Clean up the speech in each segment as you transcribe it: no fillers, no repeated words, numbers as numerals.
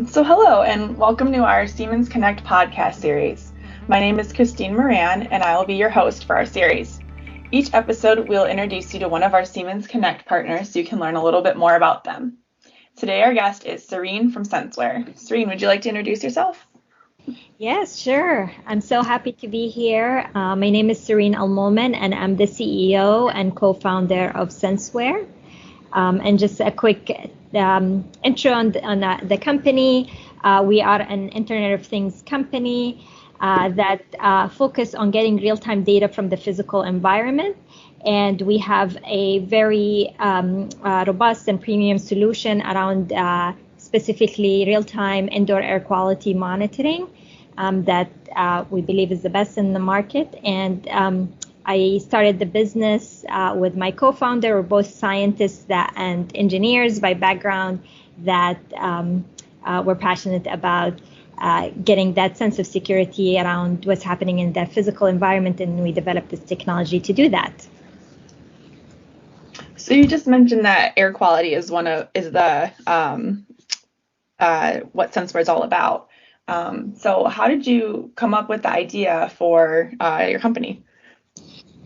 So hello and welcome to our Siemens Connect podcast series. My name is Christine Moran and I will be your host for our series. Each episode we'll introduce you to one of our Siemens Connect partners so you can learn a little bit more about them. Today our guest is Serene from Senseware. Serene, would you like to introduce yourself? Yes, sure. I'm so happy to be here. My name is Serene Almomen and I'm the CEO and co-founder of Senseware. And just a quick intro on the company. We are an Internet of Things company that focus on getting real-time data from the physical environment. And we have a very robust and premium solution around specifically real-time indoor air quality monitoring that we believe is the best in the market. And I started the business with my co-founder. We're both scientists and engineers by background that we're passionate about getting that sense of security around what's happening in the physical environment, and we developed this technology to do that. So you just mentioned that air quality is what Senseware is all about. So how did you come up with the idea for your company?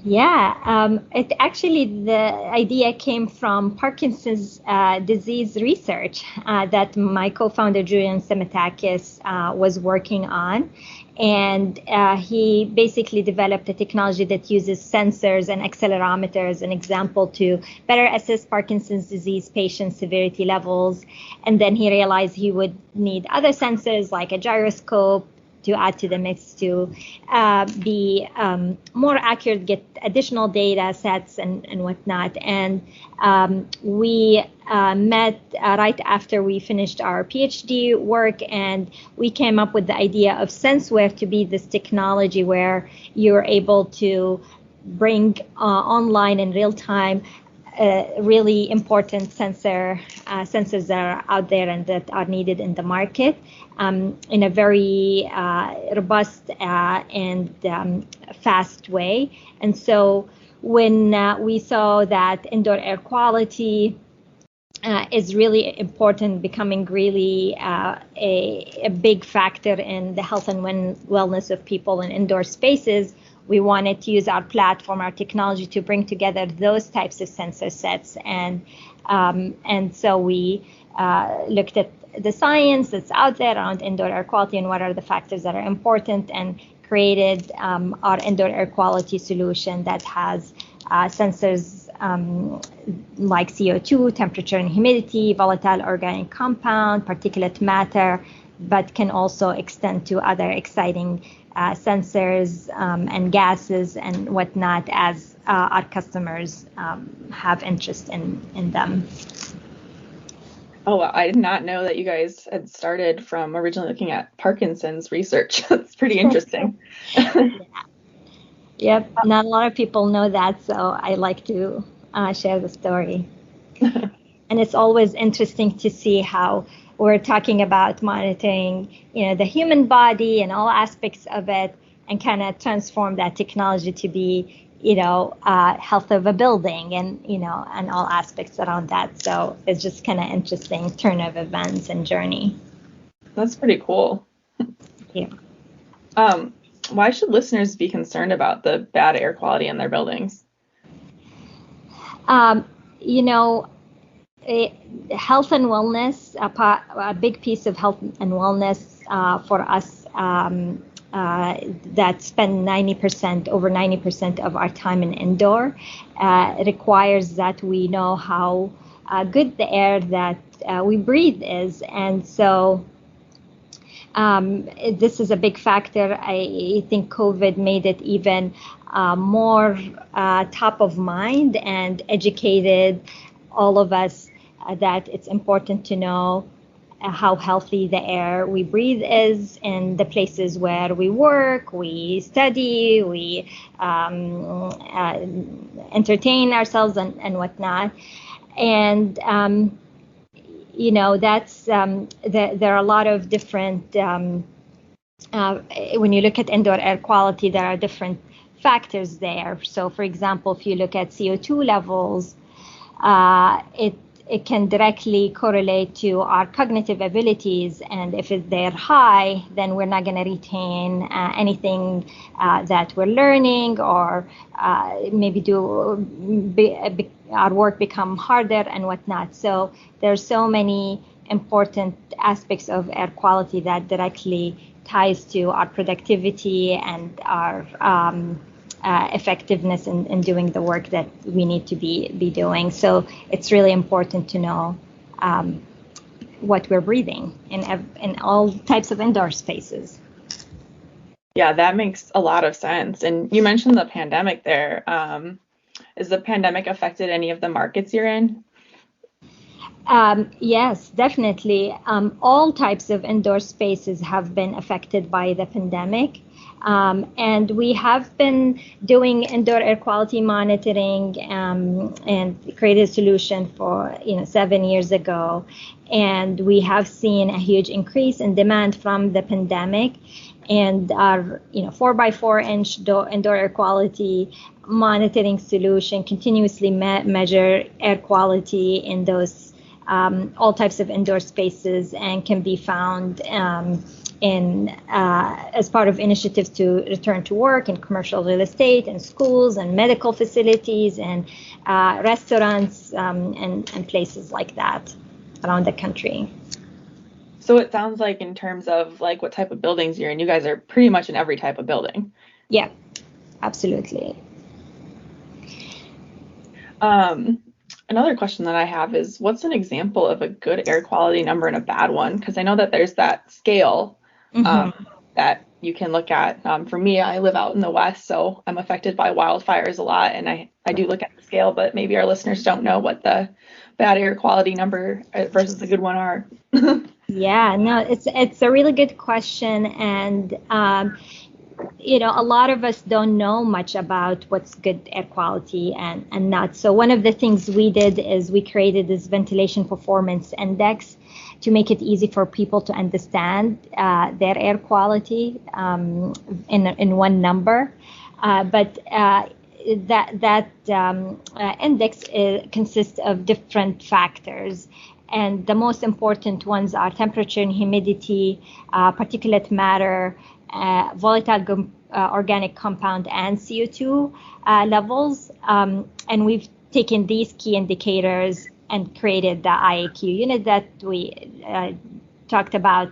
Yeah, the idea came from Parkinson's disease research that my co-founder Julian Semitakis was working on. And he basically developed a technology that uses sensors and accelerometers, an example, to better assess Parkinson's disease patient severity levels. And then he realized he would need other sensors like a gyroscope to add to the mix to be more accurate, get additional data sets and whatnot. And we met right after we finished our PhD work, and we came up with the idea of Senseware to be this technology where you're able to bring online in real time really important sensors that are out there and that are needed in the market in a very robust and fast way. And so when we saw that indoor air quality is really important, becoming really a big factor in the health and wellness of people in indoor spaces, we wanted to use our platform, our technology, to bring together those types of sensor sets. And so we looked at the science that's out there around indoor air quality and what are the factors that are important, and created our indoor air quality solution that has sensors like CO2, temperature and humidity, volatile organic compound, particulate matter, but can also extend to other exciting sensors and gases and whatnot as our customers have interest in them. Oh, wow. I did not know that you guys had started from originally looking at Parkinson's research. That's pretty interesting. Yeah. Yep. Not a lot of people know that, so I like to share the story. And it's always interesting to see how we're talking about monitoring, the human body and all aspects of it, and kind of transform that technology to be, health of a building and, and all aspects around that. So it's just kind of interesting turn of events and journey. That's pretty cool. Yeah. Why should listeners be concerned about the bad air quality in their buildings? Health and wellness, a big piece of health and wellness for us that spend over 90% of our time in indoor requires that we know how good the air that we breathe is. And so this is a big factor. I think COVID made it even more top of mind and educated all of us that it's important to know how healthy the air we breathe is in the places where we work, we study, we entertain ourselves and whatnot. And that's there are a lot of different when you look at indoor air quality, there are different factors there. So for example, if you look at CO2 levels, it it can directly correlate to our cognitive abilities. And if they're high, then we're not going to retain anything that we're learning, or maybe our work become harder and whatnot. So there's so many important aspects of air quality that directly ties to our productivity and our effectiveness in doing the work that we need to be doing. So it's really important to know what we're breathing in all types of indoor spaces. Yeah, that makes a lot of sense. And you mentioned the pandemic there. Has the pandemic affected any of the markets you're in? Yes, definitely. All types of indoor spaces have been affected by the pandemic. And we have been doing indoor air quality monitoring and created a solution for 7 years ago. And we have seen a huge increase in demand from the pandemic. And our 4x4-inch indoor air quality monitoring solution continuously measure air quality in those all types of indoor spaces, and can be found as part of initiatives to return to work in commercial real estate and schools and medical facilities and restaurants and places like that around the country. So it sounds like, in terms of like what type of buildings you're in, you guys are pretty much in every type of building. Yeah, absolutely. Another question that I have is, what's an example of a good air quality number and a bad one? Because I know that there's that scale that you can look at. For me, I live out in the West, so I'm affected by wildfires a lot, and I do look at the scale, but maybe our listeners don't know what the bad air quality number versus the good one are. Yeah, no, it's a really good question, and a lot of us don't know much about what's good air quality and not. So one of the things we did is we created this ventilation performance index to make it easy for people to understand their air quality in one number. But that index consists of different factors. And the most important ones are temperature and humidity, particulate matter, volatile organic compound, and CO2 levels. And we've taken these key indicators and created the IAQ unit that we talked about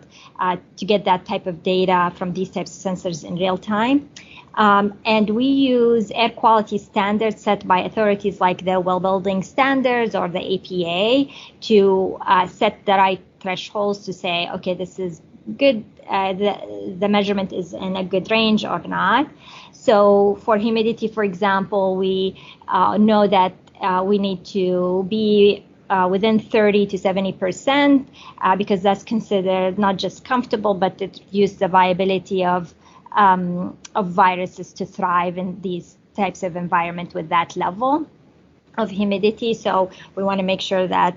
to get that type of data from these types of sensors in real time. And we use air quality standards set by authorities like the Well Building Standards or the APA to set the right thresholds to say, okay, this is good, the measurement is in a good range or not. So for humidity, for example, we know that we need to be within 30 to 70% because that's considered not just comfortable, but it reduces the viability of viruses to thrive in these types of environment with that level of humidity. So we want to make sure that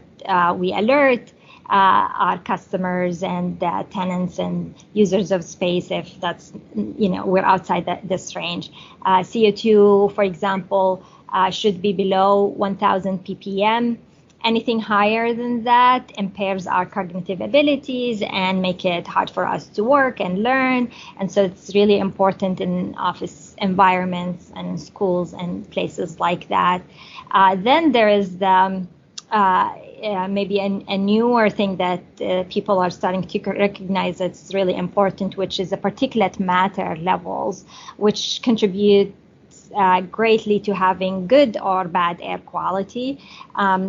we alert our customers and tenants and users of space if that's, we're outside this range. CO2, for example, should be below 1,000 ppm. Anything higher than that impairs our cognitive abilities and make it hard for us to work and learn. And so it's really important in office environments and in schools and places like that. Then there is the maybe a newer thing that people are starting to recognize that's really important, which is the particulate matter levels, which contribute greatly to having good or bad air quality.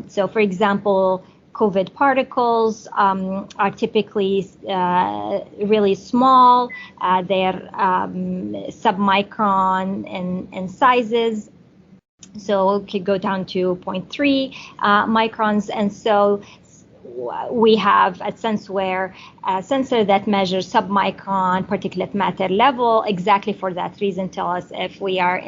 So, for example, COVID particles are typically really small. They're submicron in sizes. So it could go down to 0.3 microns. And so we have at Senseware a sensor that measures submicron particulate matter level exactly for that reason. Tell us if we are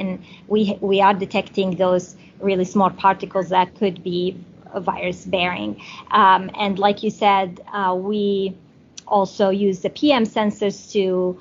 detecting those really small particles that could be virus bearing. And like you said, we also use the PM sensors to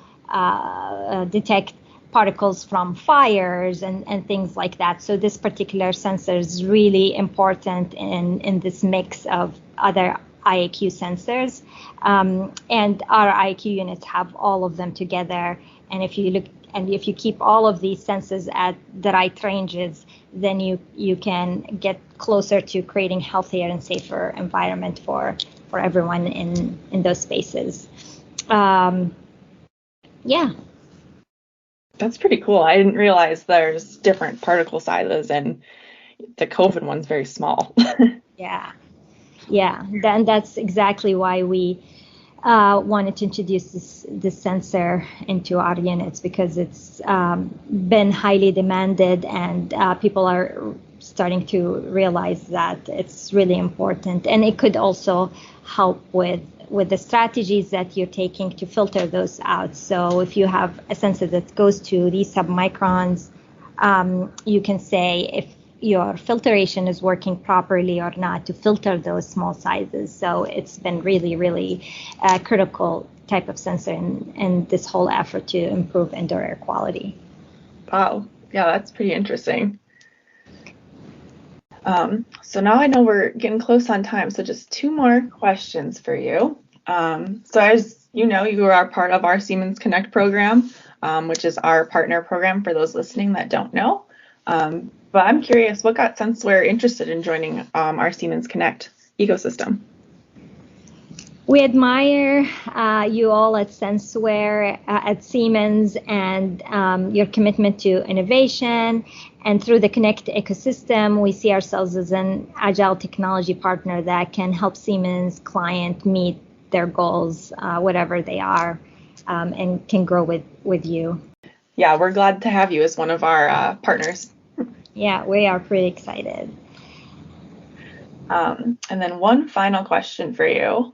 detect particles from fires and things like that. So this particular sensor is really important in this mix of other IAQ sensors. And our IAQ units have all of them together. And if you keep all of these sensors at the right ranges, then you can get closer to creating healthier and safer environment for everyone in those spaces. Yeah. That's pretty cool. I didn't realize there's different particle sizes, and the COVID one's very small. Yeah. Then that's exactly why we wanted to introduce this sensor into our units, because it's been highly demanded, and people are starting to realize that it's really important. And it could also help with the strategies that you're taking to filter those out. So if you have a sensor that goes to these submicrons, you can say if your filtration is working properly or not to filter those small sizes. So it's been really, really critical type of sensor in this whole effort to improve indoor air quality. Wow. Yeah, that's pretty interesting. So now I know we're getting close on time, so just 2 more questions for you. So as you know, you are part of our Siemens Connect program, which is our partner program for those listening that don't know. But I'm curious, what got Senseware interested in joining our Siemens Connect ecosystem? We admire you all at Senseware, at Siemens, and your commitment to innovation. And through the Connect ecosystem, we see ourselves as an agile technology partner that can help Siemens client meet their goals, whatever they are, and can grow with you. Yeah, we're glad to have you as one of our partners. Yeah, we are pretty excited. And then one final question for you.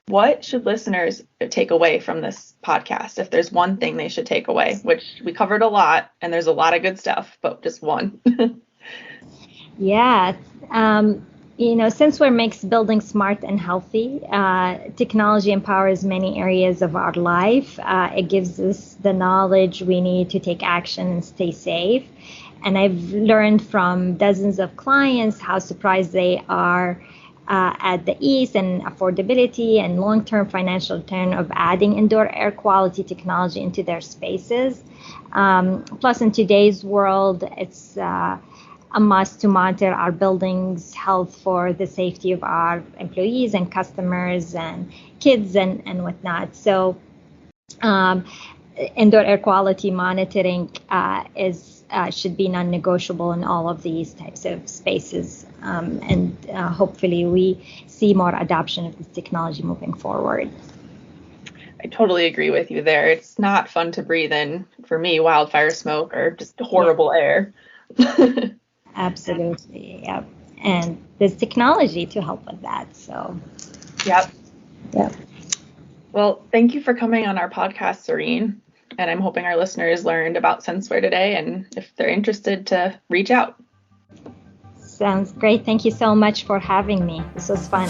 What should listeners take away from this podcast? If there's one thing they should take away, which we covered a lot and there's a lot of good stuff, but just one. Yeah. Senseware makes building smart and healthy. Technology empowers many areas of our life. It gives us the knowledge we need to take action and stay safe. And I've learned from dozens of clients how surprised they are at the ease and affordability and long-term financial return of adding indoor air quality technology into their spaces. Plus, in today's world, it's a must to monitor our buildings' health for the safety of our employees and customers and kids and whatnot. So indoor air quality monitoring should be non-negotiable in all of these types of spaces. And hopefully we see more adoption of this technology moving forward. I totally agree with you there. It's not fun to breathe in, for me, wildfire smoke or just horrible air. Absolutely, yep. And there's technology to help with that, so. Yep. Yep. Well, thank you for coming on our podcast, Serene. And I'm hoping our listeners learned about Senseware today, and if they're interested, to reach out. Sounds great. Thank you so much for having me. This was fun.